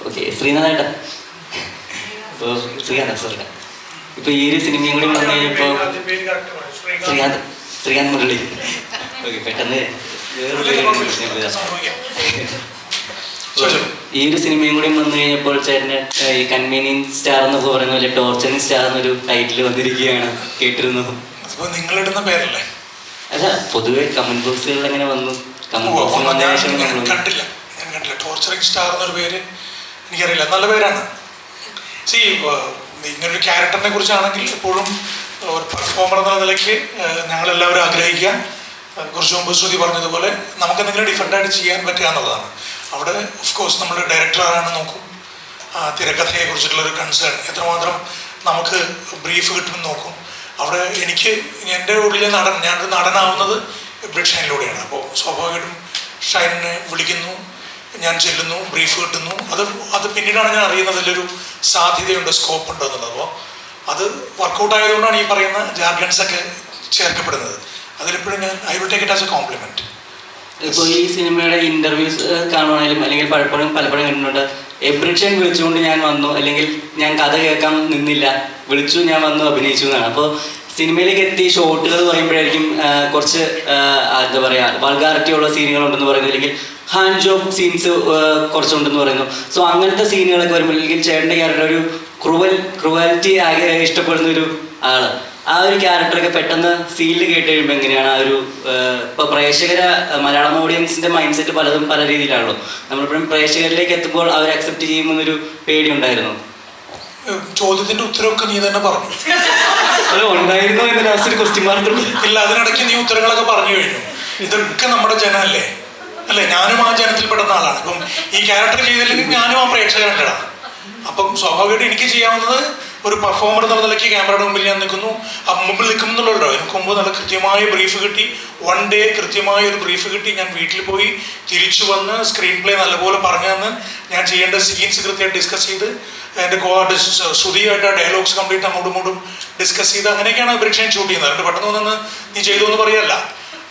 Okay, ശ്രീനാഥേട്ടാ. ഇപ്പോൾ ഇപ്പോൾ ഈ ഒരു സിനിമയും കൂടി വന്നു കഴിഞ്ഞപ്പോൾ ശ്രീകാന്ത് മുരളി. ഓക്കെ, പെട്ടെന്ന് ഈ ഒരു സിനിമയും കൂടി വന്നു കഴിഞ്ഞപ്പോൾ ചേട്ടന് ഈ കൺവീനിയൻസ് സ്റ്റാർ എന്നൊക്കെ പറയുന്ന പോലെ ടോർച്ചറിങ് സ്റ്റാർ എന്നൊരു ടൈറ്റിൽ വന്നിരിക്കുകയാണ്, കേട്ടിരുന്നു. നിങ്ങളിടുന്ന പേരല്ലേ? അല്ല, പൊതുവെ കമന്റ് ബോക്സുകളിൽ അങ്ങനെ വന്നു. കണ്ടില്ല, ഞാൻ കണ്ടില്ല. ടോർച്ചറിങ് സ്റ്റാർ എന്നൊരു പേര് എനിക്കറിയില്ല, നല്ല പേരാണ്. ഇങ്ങനൊരു ക്യാരക്ടറിനെ കുറിച്ചാണെങ്കിൽ എപ്പോഴും ഒരു പെർഫോമർ എന്ന നിലയ്ക്ക് ഞങ്ങളെല്ലാവരും ആഗ്രഹിക്കുക, കുറച്ച് മുമ്പ് ശ്രുതി പറഞ്ഞതുപോലെ നമുക്ക് എന്തെങ്കിലും ഡിഫറെൻ്റായിട്ട് ചെയ്യാൻ പറ്റുക എന്നുള്ളതാണ്. അവിടെ ഓഫ് കോഴ്സ് നമ്മൾ ഡയറക്ടർ ആരാണെന്ന് നോക്കും, തിരക്കഥയെ കുറിച്ചിട്ടുള്ളൊരു കൺസേൺ, എത്രമാത്രം നമുക്ക് ബ്രീഫ് കിട്ടുമെന്ന് നോക്കും. അവിടെ എനിക്ക് എൻ്റെ ഉള്ളിലെ ഞാനൊരു നടനാവുന്നത് ബ്രിഡ് ഷൈനിലൂടെയാണ്. അപ്പോൾ സ്വാഭാവികമായിട്ടും ഷൈനിനെ വിളിക്കുന്നു, ഞാൻ ചെല്ലുന്നു, ബ്രീഫ് കിട്ടുന്നു. അത് പിന്നീടാണ് ഞാൻ അറിയുന്നത് അതിലൊരു സാധ്യതയുണ്ട്, സ്കോപ്പ് ഉണ്ട് എന്നുള്ളത്. അപ്പോൾ അത് വർക്കൗട്ട് ആയതുകൊണ്ടാണ് ഈ പറയുന്ന ജാർഗൻസൊക്കെ ചേർക്കപ്പെടുന്നത്. അതിലെപ്പോഴും ഞാൻ I will take it as A compliment. ഇപ്പോൾ ഈ സിനിമയുടെ ഇൻ്റർവ്യൂസ് കാണുവാണെങ്കിലും അല്ലെങ്കിൽ പലപ്പോഴും കണ്ടിട്ടുണ്ട്, ബ്രിഡ് ഷൈൻ വിളിച്ചുകൊണ്ട് ഞാൻ വന്നു, അല്ലെങ്കിൽ ഞാൻ കഥ കേൾക്കാൻ നിന്നില്ല, വിളിച്ചു, ഞാൻ വന്നു, അഭിനയിച്ചു എന്നാണ്. അപ്പോൾ സിനിമയിലേക്ക് എത്തി ഷോട്ടുകൾ പറയുമ്പോഴായിരിക്കും കുറച്ച് എന്താ പറയുക, വൾഗാറിറ്റി ഉള്ള സീനുകളുണ്ടെന്ന് പറയുന്നു, അല്ലെങ്കിൽ ഹാൻഡ് ജോബ് സീൻസ് കുറച്ചുണ്ടെന്ന് പറയുന്നു. സോ അങ്ങനത്തെ സീനുകളൊക്കെ വരുമ്പോൾ, അല്ലെങ്കിൽ ചേട്ടൻ്റെ ക്യാരക്ടർ ഒരു ക്രൂവാലിറ്റി ഇഷ്ടപ്പെടുന്ന ഒരു ആള്, ആ ഒരു ക്യാരക്ടറൊക്കെ പെട്ടെന്ന് സീനിൽ കേട്ട് കഴിയുമ്പോൾ എങ്ങനെയാണ് ആ ഒരു ഇപ്പോൾ മലയാളം ഓഡിയൻസിൻ്റെ മൈൻഡ് സെറ്റ് പലതും പല രീതിയിലാണല്ലോ. നമ്മളിപ്പോഴും പ്രേക്ഷകരിലേക്ക് എത്തുമ്പോൾ അവർ അക്സെപ്റ്റ് ചെയ്യുമെന്നൊരു പേടി ഉണ്ടായിരുന്നു. ചോദ്യത്തിന്റെ ഉത്തരവൊക്കെ നീ തന്നെ പറഞ്ഞു. അത് ഉണ്ടായിരുന്നു എന്ന് ലാസ്റ്റ് ഒരു ക്വസ്റ്റ്യൻ മാർക്ക് ഇല്ല, അതിനിടയ്ക്ക് നീ ഉത്തരങ്ങളൊക്കെ പറഞ്ഞു കഴിഞ്ഞു. ഇതൊക്കെ നമ്മുടെ ജനമല്ലേ, അല്ലേ? ഞാനും ആ ജനത്തിൽപ്പെടുന്ന ആളാണ്. ഇപ്പം ഈ ക്യാരക്ടർ ചെയ്തില്ലെങ്കിൽ ഞാനും ആ പ്രേക്ഷകരല്ല. അപ്പം സ്വാഭാവികമായിട്ട് എനിക്ക് ചെയ്യാവുന്നത് ഒരു പെർഫോമർ എന്നുള്ള നിലയ്ക്ക് ക്യാമറയുടെ മുമ്പിൽ ഞാൻ നിൽക്കുന്നു. മുമ്പിൽ നിൽക്കുന്നുള്ളല്ലോ, എനിക്ക് മുമ്പ് നല്ല കൃത്യമായ ബ്രീഫ് കിട്ടി, വൺ ഡേ കൃത്യമായ ഒരു ബ്രീഫ് കിട്ടി. ഞാൻ വീട്ടിൽ പോയി തിരിച്ചു വന്ന് സ്ക്രീൻ പ്ലേ നല്ലപോലെ പറഞ്ഞു തന്ന് ഞാൻ ചെയ്യേണ്ട സീൻസ് കൃത്യമായിട്ട് ഡിസ്കസ് ചെയ്ത് എൻ്റെ ശ്രുതിയായിട്ട് ആ ഡയലോഗ്സ് കംപ്ലീറ്റ് അങ്ങോട്ടും ഇങ്ങോട്ടും ഡിസ്കസ് ചെയ്ത് അങ്ങനെയൊക്കെയാണ് ബ്രിഡ് ഷൈൻ ഷൂട്ട് ചെയ്യുന്നത്. അതുകൊണ്ട് പെട്ടെന്ന് വന്ന് നീ ചെയ്തു എന്ന് പറയല്ല,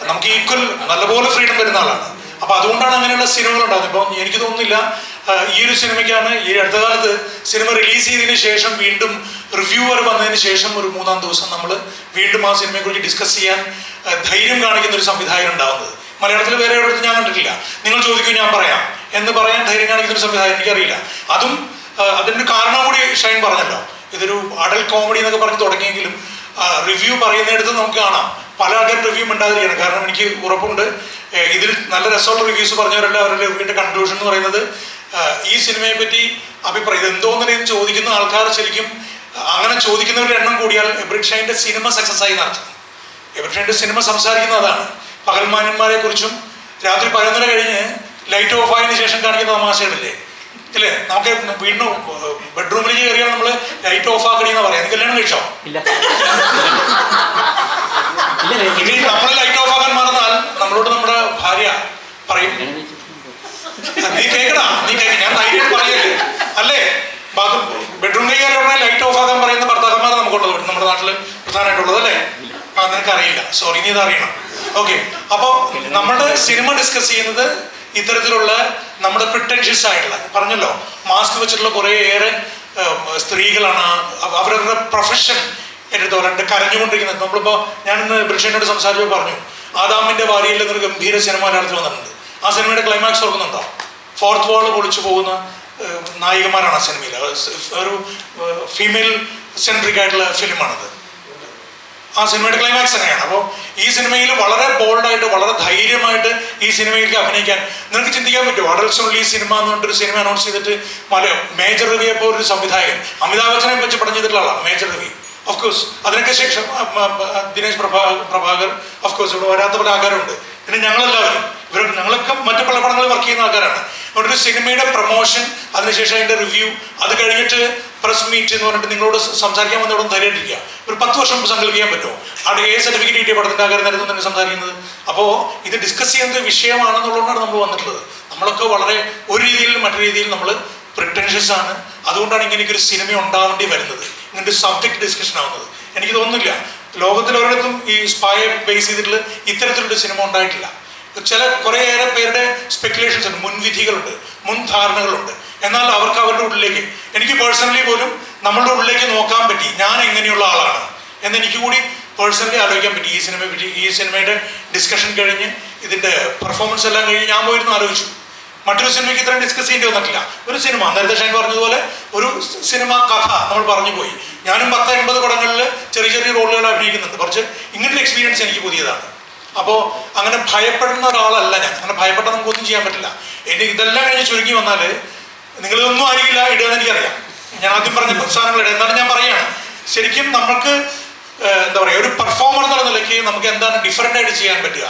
നമുക്ക് ഈക്വൽ നല്ലപോലെ ഫ്രീഡം വരുന്ന ആളാണ്. അപ്പോൾ അതുകൊണ്ടാണ് അങ്ങനെയുള്ള സിനിമകൾ ഉണ്ടാകുന്നത്. ഇപ്പം എനിക്ക് തോന്നുന്നില്ല ഈ ഒരു സിനിമയ്ക്കാണ് ഈ അടുത്ത കാലത്ത് സിനിമ റിലീസ് ചെയ്തതിന് ശേഷം വീണ്ടും റിവ്യൂവർ വന്നതിന് ശേഷം ഒരു 3-ാം ദിവസം നമ്മൾ വീണ്ടും ആ സിനിമയെക്കുറിച്ച് ഡിസ്കസ് ചെയ്യാൻ ധൈര്യം കാണിക്കുന്ന ഒരു സംവിധായകൻ ഉണ്ടാകുന്നത് മലയാളത്തിൽ വേറെ എവിടത്തും ഞാൻ കണ്ടിട്ടില്ല. നിങ്ങൾ ചോദിക്കും ഞാൻ പറയാം എന്ന് പറയാൻ ധൈര്യം കാണിക്കുന്ന ഒരു സംവിധായകൻ എനിക്കറിയില്ല. അതിൻ്റെ കാരണം കൂടി ഷൈൻ പറഞ്ഞല്ലോ, ഇതൊരു അഡൽ കോമഡി എന്നൊക്കെ പറഞ്ഞ് തുടങ്ങിയെങ്കിലും റിവ്യൂ പറയുന്നിടത്ത് നമുക്ക് കാണാം പല ആൾക്കാരും റിവ്യൂ ഉണ്ടാതിരിക്കണം. കാരണം എനിക്ക് ഉറപ്പുണ്ട് ഇതിൽ നല്ല രസമുള്ള റിവ്യൂസ് പറഞ്ഞവരല്ല അവരുടെ റിവ്യൂവിൻ്റെ കൺക്ലൂഷൻ എന്ന് പറയുന്നത് ഈ സിനിമയെ പറ്റി അഭിപ്രായം ഇതെന്തോന്നു ചോദിക്കുന്ന ആൾക്കാർ ശരിക്കും അങ്ങനെ ചോദിക്കുന്നവരുടെ എണ്ണം കൂടിയാൽ ബ്രിഡ് ഷൈൻ്റെ സിനിമ സക്സസ് ആയി നടത്തും. ബ്രിഡ് ഷൈൻ്റെ സിനിമ സംസാരിക്കുന്നത് അതാണ്, പകൽമാന്യന്മാരെ കുറിച്ചും രാത്രി 11 കഴിഞ്ഞ് ലൈറ്റ് ഓഫ് ആയതിനു ശേഷം കാണിക്കുന്ന തമാശകളില്ലേ, ഇല്ലേ? നമുക്ക് വീണ്ടും ബെഡ്റൂമിലേക്ക് കയറിയാൽ നമ്മൾ ലൈറ്റ് ഓഫ് ആക്കണമെന്ന് പറയാം. നീ കല്യാണം കഴിച്ചോ? നമ്മൾ ലൈറ്റ് ഓഫ് ആക്കാൻ മറന്നാൽ നമ്മളോട് നമ്മുടെ ഭാര്യ പറയും നീ കേൾക്കടാ, ഞാൻ ധൈര്യമായിട്ട് പറയല്ലേ, അല്ലേ? ബെഡ്റൂമിലേക്ക് കയറി ലൈറ്റ് ഓഫ് ആക്കാൻ പറയുന്ന ഭർത്താക്കന്മാർ നമുക്കുള്ളത് നമ്മുടെ നാട്ടിൽ പ്രധാനമായിട്ടുള്ളത്, അല്ലേ? നിനക്കറിയില്ല, സോറി, നീ ഇതറിയണം. ഓക്കെ, അപ്പോൾ നമ്മുടെ സിനിമ ഡിസ്കസ് ചെയ്യുന്നത് ഇത്തരത്തിലുള്ള നമ്മുടെ പ്രിറ്റൻഷ്യസ് ആയിട്ടുള്ള പറഞ്ഞല്ലോ മാസ്ക് വെച്ചിട്ടുള്ള കുറേയേറെ സ്ത്രീകളാണ്. അവരുടെ പ്രൊഫഷൻ എടുത്തോളണ്ട് കരഞ്ഞുകൊണ്ടിരിക്കുന്നത്. നമ്മളിപ്പോൾ ഞാനിന്ന് ബ്രിഷനോട് സംസാരിച്ചപ്പോൾ പറഞ്ഞു ആദാമിൻ്റെ വാരിയിൽ എന്നൊരു ഗംഭീര സിനിമ മലയാളത്തിൽ വന്നിട്ടുണ്ട്. ആ സിനിമയുടെ ക്ലൈമാക്സ് ഓർക്കുന്നുണ്ടോ? 4th വാൾ പൊളിച്ചു പോകുന്ന നായികമാരാണ് ആ സിനിമയിൽ. ഒരു ഫീമെയിൽ സെൻട്രിക് ആയിട്ടുള്ള ഫിലിമാണത്. ആ സിനിമയുടെ ക്ലൈമാക്സ് അങ്ങനെയാണ്. അപ്പോൾ ഈ സിനിമയിൽ വളരെ ബോൾഡായിട്ട് വളരെ ധൈര്യമായിട്ട് ഈ സിനിമയിലേക്ക് അഭിനയിക്കാൻ നിനക്ക് ചിന്തിക്കാൻ പറ്റുമോ? അഡൽട്സ് ഓൺലി സിനിമ എന്ന് പറഞ്ഞിട്ടൊരു സിനിമ അനൗൺസ് ചെയ്തിട്ട് മേജർ രവി അപ്പോൾ ഒരു സംവിധായകൻ അമിതാഭ് ബച്ചനെ വെച്ച് പടം ചെയ്തിട്ടുള്ള ആളാണ് മേജർ രവി. ഓഫ് കോഴ്സ് അതിനൊക്കെ ശേഷം ദിനേശ് പ്രഭാകർ, ഓഫ് കോഴ്സ് ഇവിടെ വരാത്ത പല ആൾക്കാരുണ്ട്. പിന്നെ ഞങ്ങളെല്ലാവരും ഞങ്ങളൊക്കെ മറ്റു പല പടങ്ങളിൽ വർക്ക് ചെയ്യുന്ന ആൾക്കാരാണ്. അതുകൊണ്ട് ഒരു സിനിമയുടെ പ്രൊമോഷൻ, അതിനുശേഷം അതിൻ്റെ റിവ്യൂ, അത് കഴിഞ്ഞിട്ട് പ്രസ് മീറ്റ് എന്ന് പറഞ്ഞിട്ട് നിങ്ങളോട് സംസാരിക്കാൻ വന്നവിടെ ധൈര്യമായിട്ടിരിക്കുക. ഒരു 10 വർഷം സങ്കല്പിക്കാൻ പറ്റുമോ? അവിടെ സർട്ടിഫിക്കറ്റ് കിട്ടിയ പടത്തിൻ്റെ ആൾക്കാരായിരുന്നു തന്നെ സംസാരിക്കുന്നത്. അപ്പോൾ ഇത് ഡിസ്കസ് ചെയ്യുന്ന വിഷയമാണെന്നുള്ളതുകൊണ്ടാണ് നമ്മൾ വന്നിട്ടുള്ളത്. നമ്മളൊക്കെ വളരെ ഒരു രീതിയിലും മറ്റു രീതിയിലും നമ്മൾ പ്രിറ്റൻഷ്യസ് ആണ്. അതുകൊണ്ടാണ് ഇങ്ങനെയൊരു സിനിമ ഉണ്ടാവേണ്ടി വരുന്നത്, ഇങ്ങനത്തെ സബ്ജക്ട് ഡിസ്കഷൻ ആവുന്നത്. എനിക്ക് തോന്നുന്നില്ല ലോകത്തിലൊരിടത്തും ഈ സ്പായെ ബേസ് ചെയ്തിട്ടുള്ള ഇത്തരത്തിലൊരു സിനിമ ഉണ്ടായിട്ടില്ല. കുറേയേറെ പേരുടെ സ്പെക്കുലേഷൻസ് ഉണ്ട്, മുൻവിധികളുണ്ട്, മുൻധാരണകളുണ്ട്. എന്നാൽ അവർക്ക് അവരുടെ ഉള്ളിലേക്ക്, എനിക്ക് പേഴ്സണലി പോലും നമ്മളുടെ ഉള്ളിലേക്ക് നോക്കാൻ പറ്റി, ഞാൻ എങ്ങനെയുള്ള ആളാണ് എന്ന് എനിക്ക് കൂടി പേഴ്സണലി ആലോചിക്കാൻ പറ്റി. ഈ സിനിമയെ പറ്റി, ഈ സിനിമയുടെ ഡിസ്കഷൻ കഴിഞ്ഞ്, ഇതിൻ്റെ പെർഫോമൻസ് എല്ലാം കഴിഞ്ഞ് ഞാൻ പോയിരുന്നു ആലോചിച്ചു. മറ്റൊരു സിനിമയ്ക്ക് ഇത്രയും ഡിസ്കസ് ചെയ്യേണ്ടി വന്നിട്ടില്ല. ഒരു സിനിമ, നേരത്തെ ഷൈൻ പറഞ്ഞതുപോലെ ഒരു സിനിമ കഥ നമ്മൾ പറഞ്ഞു പോയി. ഞാനും 10-80 പടങ്ങളിൽ ചെറിയ ചെറിയ റോളുകൾ അഭിനയിക്കുന്നുണ്ട്. കുറച്ച് ഇങ്ങനത്തെ എക്സ്പീരിയൻസ് എനിക്ക് പുതിയതാണ്. അപ്പോൾ അങ്ങനെ ഭയപ്പെടുന്ന ഒരാളല്ല ഞാൻ. അങ്ങനെ ഭയപ്പെട്ടാൽ നമുക്കൊന്നും ചെയ്യാൻ പറ്റില്ല. ഇതെല്ലാം കഴിഞ്ഞ് ചുരുങ്ങി വന്നാൽ നിങ്ങളിതൊന്നും ആയിരിക്കില്ല ഇടുകയെന്ന് എനിക്കറിയാം. ഞാൻ ആദ്യം പറഞ്ഞ സാധനങ്ങൾ ഇടുക. എന്താണ് ഞാൻ പറയുകയാണ്, ശരിക്കും നമുക്ക് എന്താ പറയുക, ഒരു പെർഫോമർ എന്നുള്ള നിലയ്ക്ക് നമുക്ക് എന്താണ് ഡിഫറൻ്റ് ആയിട്ട് ചെയ്യാൻ പറ്റുക,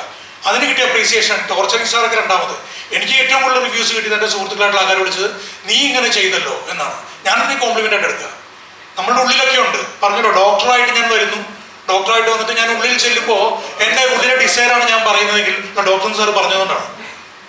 അതിന് കിട്ടിയ അപ്രീസിയേഷൻ. ടോർച്ചറിങ് സ്റ്റാറൊക്കെ രണ്ടാമത്. എനിക്ക് ഏറ്റവും കൂടുതൽ റിവ്യൂസ് കിട്ടിയത് എൻ്റെ സുഹൃത്തുക്കളായിട്ടുള്ള ആൾക്കാർ വിളിച്ചത് നീ ഇങ്ങനെ ചെയ്തല്ലോ എന്നാണ്. ഞാനതിന് കോംപ്ലിമെൻ്റ് ആയിട്ട് എടുക്കുക. നമ്മളുടെ ഉള്ളിലൊക്കെ ഉണ്ട്. പറഞ്ഞല്ലോ, ഡോക്ടറായിട്ട് ഞാൻ വരുന്നു, ഡോക്ടറായിട്ട് വന്നിട്ട് ഞാൻ ഉള്ളിൽ ചെല്ലുമ്പോൾ എൻ്റെ ഉള്ളിലെ ഡിസൈറാണ് ഞാൻ പറയുന്നതെങ്കിൽ ഡോക്ടർ സാർ പറഞ്ഞതുകൊണ്ടാണ്.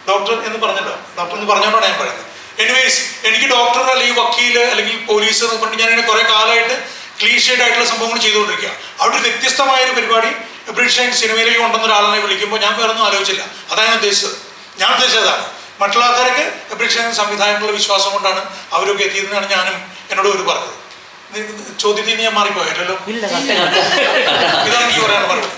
ഡോക്ടർ എന്ന് പറഞ്ഞല്ലോ, ഡോക്ടർ എന്ന് പറഞ്ഞുകൊണ്ടാണ് ഞാൻ പറയുന്നത്. എനിവേസ്, എനിക്ക് ഡോക്ടർ അല്ലെങ്കിൽ വക്കീൽ അല്ലെങ്കിൽ പോലീസ് എന്ന് പറഞ്ഞിട്ട് ഞാനിങ്ങനെ കുറേ കാലമായിട്ട് ക്ലീഷേഡ് ആയിട്ടുള്ള സംഭവങ്ങൾ ചെയ്തുകൊണ്ടിരിക്കുക. അവിടെ ഒരു വ്യത്യസ്തമായൊരു പരിപാടി എബ്രിഡ് ഷൈൻ സിനിമയിലേക്ക് കൊണ്ടുവന്ന ഒരാളെ വിളിക്കുമ്പോൾ ഞാൻ വേറൊന്നും ആലോചിച്ചില്ല. അതാണ് ഞാൻ ഉദ്ദേശിച്ചത്. ഞാൻ ഉദ്ദേശിച്ചതാണ്. മറ്റുള്ള ആൾക്കാരൊക്കെ എബ്രിഡ് ഷൈൻ സംവിധായകനുള്ള വിശ്വാസം കൊണ്ടാണ് അവരൊക്കെ എത്തിയതെന്നാണ് ഞാനും എന്നോട് ഒരു പറഞ്ഞത്. ചോദ്യത്തിൽ നിന്ന് ഞാൻ മാറിപ്പോയല്ലോ. ഇല്ല, ഇതാണ് എനിക്ക് പറയാൻ പറഞ്ഞത്.